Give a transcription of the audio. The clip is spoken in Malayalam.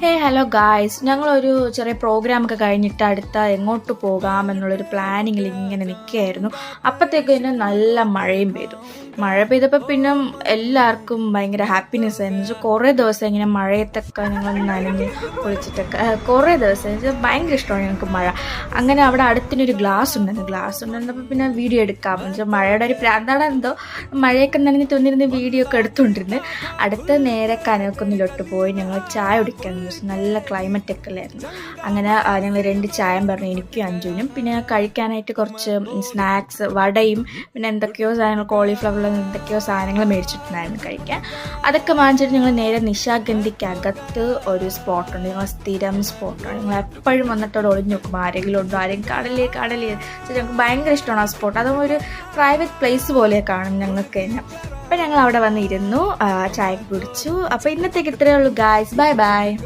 ഹലോ ഗായ്സ്, ഞങ്ങളൊരു ചെറിയ പ്രോഗ്രാമൊക്കെ കഴിഞ്ഞിട്ട് അടുത്ത എങ്ങോട്ട് പോകാമെന്നുള്ളൊരു പ്ലാനിങ്ങിൽ ഇങ്ങനെ നിൽക്കുകയായിരുന്നു. അപ്പോഴത്തേക്ക് തന്നെ നല്ല മഴയും പെയ്തു. മഴ പെയ്തപ്പോൾ പിന്നെ എല്ലാവർക്കും ഭയങ്കര ഹാപ്പിനെസ് ആയിരുന്നു. വെച്ചാൽ കുറേ ദിവസം ഇങ്ങനെ മഴയത്തൊക്കെ ഞങ്ങൾ നനഞ്ഞ് കുളിച്ചിട്ടൊക്കെ കുറേ ദിവസം വെച്ചാൽ ഭയങ്കര ഇഷ്ടമാണ് ഞങ്ങൾക്ക് മഴ. അങ്ങനെ അവിടെ അടുത്തിനൊരു ഗ്ലാസ് ഉണ്ടായിരുന്നപ്പോൾ പിന്നെ വീഡിയോ എടുക്കാം വെച്ചാൽ മഴയുടെ ഒരു പ്രാന്താണ് എന്തോ മഴയൊക്കെ നനഞ്ഞ് തോന്നിയിരുന്ന വീഡിയോ ഒക്കെ എടുത്തുകൊണ്ടിരുന്നു. അടുത്ത നേരെ കനകക്കുന്നിലോട്ട് പോയി ഞങ്ങൾ ചായ കുടിക്കാൻ. നല്ല ക്ലൈമറ്റൊക്കെ അല്ലായിരുന്നു. അങ്ങനെ ഞങ്ങൾ 2 ചായം പറഞ്ഞു, എനിക്കും അഞ്ജുവിനും. പിന്നെ കഴിക്കാനായിട്ട് കുറച്ച് സ്നാക്സ്, വടയും പിന്നെ എന്തൊക്കെയോ സാധനങ്ങൾ, കോളിഫ്ലവറിൽ എന്തൊക്കെയോ സാധനങ്ങൾ മേടിച്ചിട്ടുണ്ടായിരുന്നു കഴിക്കാൻ. അതൊക്കെ വാങ്ങിച്ചിട്ട് ഞങ്ങൾ നേരെ നിശാഗന്ധിക്കകത്ത് ഒരു സ്പോട്ടുണ്ട്, ഞങ്ങൾ സ്ഥിരം സ്പോട്ടാണ്. ഞങ്ങൾ എപ്പോഴും വന്നിട്ട് അവിടെ ഒളിഞ്ഞു നോക്കും ആരെങ്കിലും ഉണ്ടോ, കടലേ. ഞങ്ങൾക്ക് ഭയങ്കര ഇഷ്ടമാണ് ആ സ്പോട്ട്. അതും ഒരു പ്രൈവറ്റ് പ്ലേസ് പോലെ കാണും ഞങ്ങൾക്ക് തന്നെ. അപ്പം ഞങ്ങൾ അവിടെ വന്നിരുന്നു, ചായ കുടിച്ചു. അപ്പോൾ ഇന്നത്തേക്ക് ഇത്രയേ ഉള്ളൂ ഗായ്സ്. ബൈ.